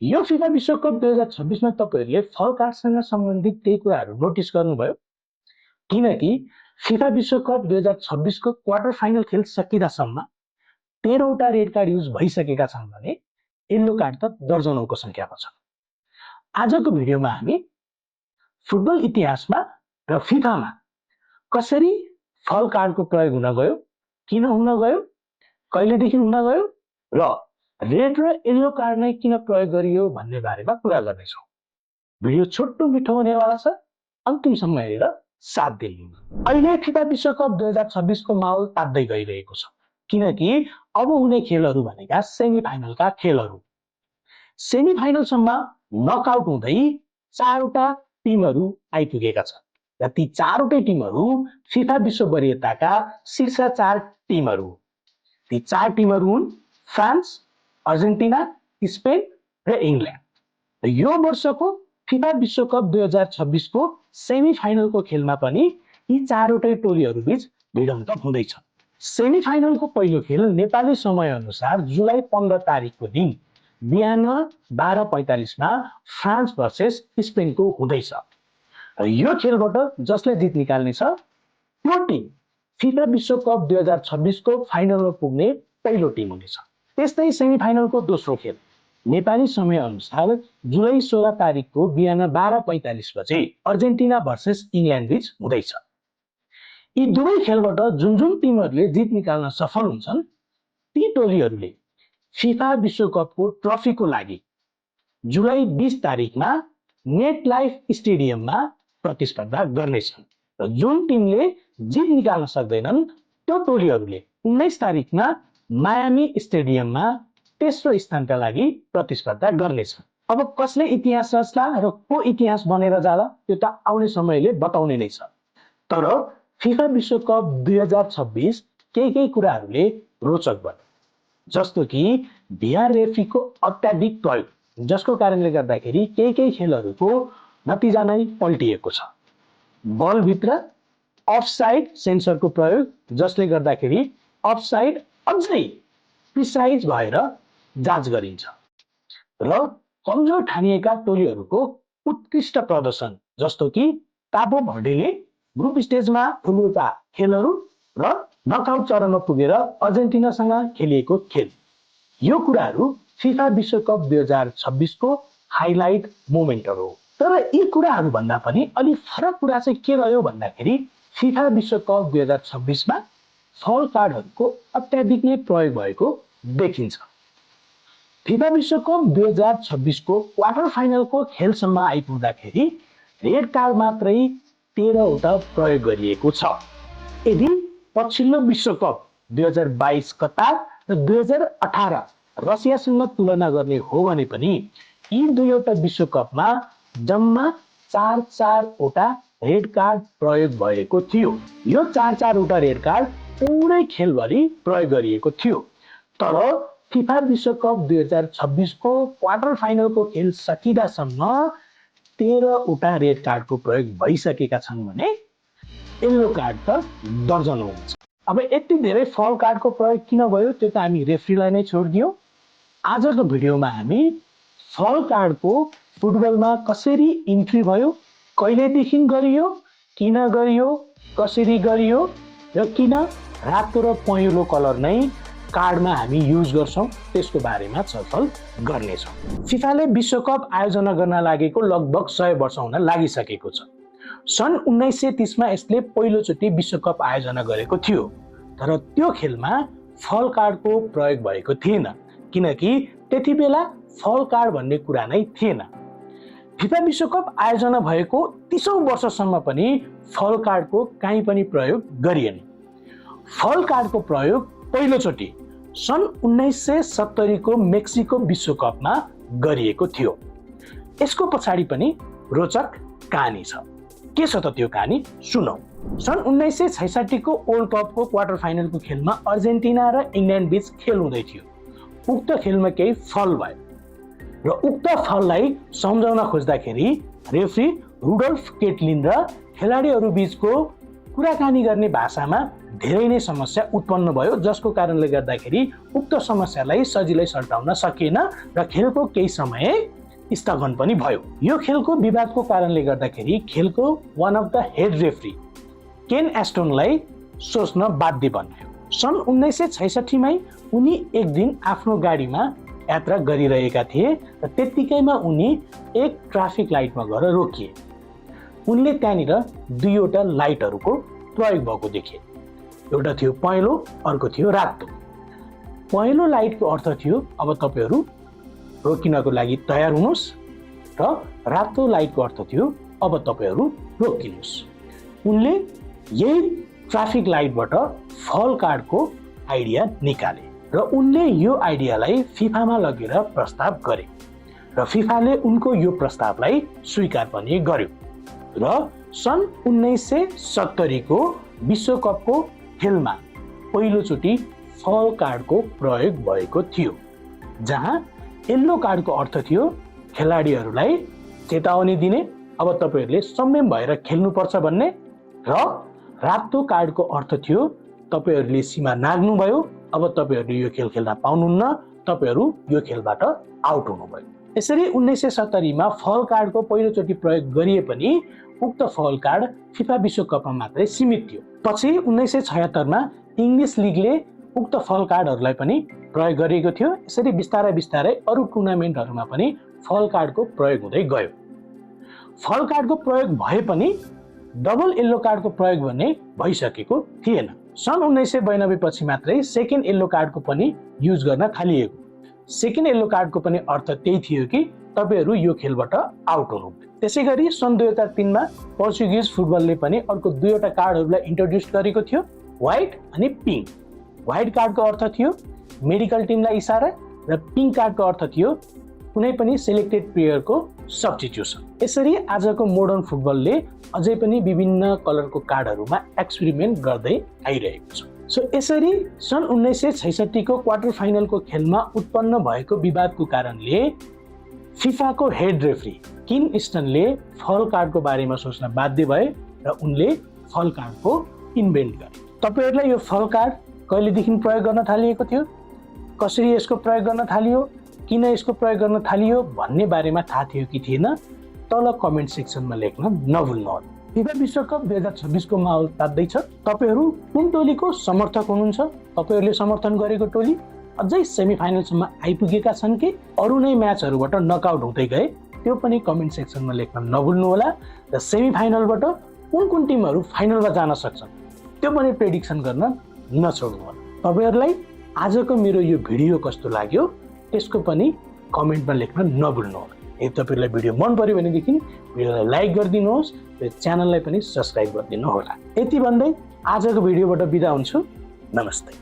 यो फिफा विश्वकप 2026 मा तपाईहरुले फल कार्डसँग सम्बन्धित केही कुराहरू नोटिस गर्नुभयो किनकि फिफा विश्वकप 2026 को क्वार्टर फाइनल खेल सकिदासम्म 13 वटा रेड कार्ड युज भइसकेका छन् भने येलो कार्ड त दर्जनौको संख्यामा छ। आजको भिडियोमा हामी फुटबल इतिहासमा र फिफामा कसरी फल कार्डको प्रयोग हुन गयो, किन हुन गयो, कहिलेदेखि हुन गयो र रेड र येलो कार्ड नै किन प्रयोग गरियो भन्ने बारेमा कुरा गर्नेछौँ। भिडियो छोटो मिठो हुनेवाला छ, अन्तिमसम्म हेरेर साथ दिनु। अहिले फिफा विश्वकप 2026 को माहौल तात्दै गइरहेको छ किनकि अब हुने खेलहरू भनेका सेमी फाइनलका खेलहरू। सेमी फाइनलसम्म नकआउट हुँदै 4 वटा टिमहरू आइपुगेका छन् र ती 4 वटै टिमहरू फिफा विश्व वरियताका शीर्ष 4 टिमहरू। ती 4 टिमहरू हुन् फ्रान्स, अर्जेन्टिना, स्पेन र इङ्ल्यान्ड। यो वर्षको फिफा विश्वकप 2026 को सेमी फाइनलको खेलमा पनि यी 4 वटै टोलीहरू बीच भिडन्त हुँदैछ। सेमी फाइनलको पहिलो खेल नेपाली समय अनुसार जुलाई 15 तारिकको दिन बिहान 12:45 मा फ्रान्स भर्सेस स्पेनको हुँदैछ। यो खेलबाट जसले जित निकाल्नेछ त्यो टिम फिफा विश्वकप 2026 को फाइनलमा पुग्ने पहिलो टिम हुनेछ। त्यस्तै सेमी फाइनलको दोस्रो खेल नेपाली समय अनुसार जुलाई 16 तारिकको बिहान 12:45 बजे अर्जेन्टिना भर्सेस इङ्ल्यान्ड बीच हुँदैछ। यी दुवै खेलबाट जुन टिमहरूले जित निकाल्न सफल हुन्छन् ती टोलीहरूले फिफा विश्वकपको ट्रफीको लागि जुलाई 20 तारिकमा नेट लाइफ स्टेडियममा प्रतिस्पर्धा गर्नेछन् र जुन टिमले जित निकाल्न सक्दैनन् त्यो टोलीहरूले 19 तारिकमा मायामी स्टेडियममा तेस्रो स्थानका लागि प्रतिस्पर्धा गर्नेछन्। अब कसले इतिहास रच्ला र को इतिहास बनेर जाला त्यो त आउने समयले बताउने नै छ। तर फिफा विश्वकप 2026 केही कुराहरूले रोचक बन्यो, जस्तो कि भिआर रेफ्रीको अत्याधिक प्रयोग, जसको कारणले गर्दाखेरि केही खेलहरूको नतिजा नै पल्टिएको छ। बलभित्र अफसाइड सेन्सरको प्रयोग, जसले गर्दाखेरि अफसाइड अझै प्रिसाइज भएर जाँच गरिन्छ र कमजोर ठानिएका टोलीहरूको उत्कृष्ट प्रदर्शन, जस्तो कि काबो भर्डेले ग्रुप स्टेजमा ठुलोटा खेलहरू र नकआउट चरणमा पुगेर अर्जेन्टिनासँग खेलिएको खेल। यो कुराहरू फिफा विश्वकप 2026 को हाइलाइट मोमेन्टहरू हो। तर यी कुराहरू भन्दा पनि अलि फरक कुरा चाहिँ के रह्यो भन्दाखेरि फिफा विश्वकप 2026 मा फल कार्डहरूको अत्याधिक नै प्रयोग भएको देखिन्छ। फिफा विश्वकप 2026 को क्वार्टर फाइनलको खेलसम्म आइपुग्दाखेरि रेड कार्ड मात्रै 13 वटा प्रयोग गरिएको छ। यदि पछिल्लो विश्वकप 2022 कतार र 2018 रसियासँग तुलना गर्ने हो भने पनि यी दुईवटा विश्वकपमा जम्मा 4 वटा रेड कार्ड प्रयोग भएको थियो। यो 4 वटा रेड कार्ड पुरै खेलभरि प्रयोग गरिएको थियो। तर फिफा विश्वकप 2026 को क्वार्टर फाइनलको खेल सकिदासम्म 13 वटा रेड कार्डको प्रयोग भइसकेका छन् भने येलो कार्ड त दर्जनौं हुन्छ। अब यति धेरै फल कार्डको प्रयोग किन भयो त्यो त हामी रेफ्रीलाई नै छोडिदियौं। आजको भिडियोमा हामी फल कार्डको फुटबलमा कसरी इन्ट्री भयो, कहिलेदेखि गरियो, किन गरियो, कसरी गरियो र किन रातो र पहेँलो कलर नै कार्डमा हामी युज गर्छौं त्यसको बारेमा छलफल गर्नेछौं। फिफाले विश्वकप आयोजना गर्न लागेको लगभग 100 वर्ष हुन लागिसकेको छ। सन् 1930 मा यसले पहिलोचोटि विश्वकप आयोजना गरेको थियो, तर त्यो खेलमा फल कार्डको प्रयोग भएको थिएन किनकि त्यति बेला फल कार्ड भन्ने कुरा नै थिएन। फिफा विश्वकप आयोजना भएको 30 वर्षसम्म पनि फल कार्डको कहीँ पनि प्रयोग गरिएन। फल कार्डको प्रयोग पहिलोचोटि सन् 1970 को मेक्सिको विश्वकपमा गरिएको थियो। यसको पछाडि पनि रोचक कहानी छ। के छ त त्यो कहानी सुनौ। सन् 1966 को वर्ल्ड कपको क्वार्टर फाइनलको खेलमा अर्जेन्टिना र इङ्ल्यान्ड बीच खेल हुँदै थियो। उक्त खेलमा केही फल भयो र उक्त फललाई सम्झाउन खोज्दाखेरि रेफ्री रुडोल्फ केटलिन र खेलाडीहरू बीचको कुराकानी गर्ने भाषामा धेरै नै समस्या उत्पन्न भयो, जसको कारणले गर्दाखेरि उक्त समस्यालाई सजिलै सल्टाउन सकिएन र खेलको केही समय स्थगन पनि भयो। यो खेलको विवादको कारणले गर्दाखेरि खेलको one of the head referee Ken एस्टनलाई सोच्न बाध्य बन्यो। सन् 1966 मै उनी एक दिन आफ्नो गाडीमा यात्रा गरिरहेका थिए र त्यत्तिकैमा उनी एक ट्राफिक लाइटमा गएर रोकिए। उनले त्यहाँनिर दुईवटा लाइटहरूको प्रयोग भएको देखे। एउटा थियो पहेँलो, अर्को थियो रातो। पहेँलो लाइटको अर्थ थियो अब तपाईहरू रोकिनको लागि तयार हुनुहोस् र रातो लाइटको अर्थ थियो अब तपाईहरू रोकिनुहोस्। उनले यही ट्राफिक लाइटबाट फल कार्डको आइडिया निकाले र उनले यो आइडियालाई फिफामा लगेर प्रस्ताव गरे र फिफाले उनको यो प्रस्तावलाई स्वीकार पनि गर्यो र सन् 1970 को विश्वकपको खेलमा पहिलोचोटि फल कार्डको प्रयोग भएको थियो, जहाँ येल्लो कार्डको अर्थ थियो खेलाडीहरूलाई चेतावनी दिने, अब तपाईहरूले संयम भएर खेल्नुपर्छ भन्ने, र रातो कार्डको अर्थ थियो तपाईहरूले सीमा नाग्नुभयो, अब तपाईहरूले यो खेल खेल्न पाउनुहुन्न, तपाईहरू यो खेलबाट आउट हुनुभयो। यसरी 1970 मा फल कार्डको पहिलोचोटि प्रयोग गरिए पनि उक्त फल कार्ड फिफा विश्वकपमा मात्रै सीमित थियो। पछि 1976 मा इङ्ग्लिस लिगले उक्त फल कार्डहरूलाई पनि प्रयोग गरिएको थियो। यसरी बिस्तारै बिस्तारै अरू टुर्नामेन्टहरूमा पनि फल कार्डको प्रयोग हुँदै गयो। फल कार्डको प्रयोग भए पनि डबल येल्लो कार्डको प्रयोग भने भइसकेको थिएन। सन् 1992 पछि मात्रै सेकेन्ड येल्लो कार्डको पनि युज गर्न थालिएको। सेकेन्ड येल्लो कार्डको पनि अर्थ त्यही थियो कि तपाईहरू यो खेलबाट आउट हुनु। त्यसैगरी सन् 2003 मा पोर्चुगिज फुटबलले पनि अर्को दुईवटा कार्डहरूलाई इन्ट्रोड्युस गरेको थियो, व्हाइट अनि पिङ्क। व्हाइट कार्डको अर्थ थियो मेडिकल टिमलाई इसारा र पिङ्क कार्डको अर्थ थियो कुनै पनि सिलेक्टेड प्लेयरको सब्स्टिट्युसन। यसरी आजको मोडर्न फुटबलले अझै पनि विभिन्न कलरको कार्डहरूमा एक्सपेरिमेन्ट गर्दै आइरहेको छ। सो यसरी सन् 1966 को क्वार्टर फाइनलको खेलमा उत्पन्न भएको विवादको कारणले फिफाको हेड रेफ्री केन एस्टनले फल कार्डको बारेमा सोच्न बाध्य भए र उनले फल कार्डको इन्भेन्ट गरे। तपाईहरूलाई यो फल कार्ड कहिलेदेखि प्रयोग गर्न थालिएको थियो, कसरी यसको प्रयोग गर्न थालियो, किन यसको प्रयोग गर्न थालियो भन्ने बारेमा थाहा थियो कि थिएन, तल कमेन्ट सेक्सनमा लेख्न नभुल्नुहोला। फिफा विश्वकप 2026 को माहौल तात्दैछ। तपाईहरू कुन टोलीको समर्थक हुनुहुन्छ? तपाईहरूले समर्थन गरेको टोली अझै सेमिफाइनलसम्म आइपुगेका छन् कि अरू नै म्याचहरूबाट नकआउट हुँदै गए? त्यो पनि कमेन्ट सेक्सनमा लेख्न नभुल्नुहोला र सेमिफाइनलबाट कुन कुन टिमहरू फाइनलमा जान सक्छन् त्यो पनि प्रेडिक्सन गर्न नछोड्नुहोला। तपाईहरूलाई आजको मेरो यो भिडियो कस्तो लाग्यो त्यसको पनि कमेन्टमा लेख्न नभुल्नुहोला। यदि तपाईहरूलाई भिडियो मन पर्यो भनेदेखि भिडियोलाई लाइक गरिदिनुहोस् र च्यानललाई पनि सब्स्क्राइब गरिदिनु होला। यति भन्दै आजको भिडियोबाट बिदा हुन्छु। नमस्ते।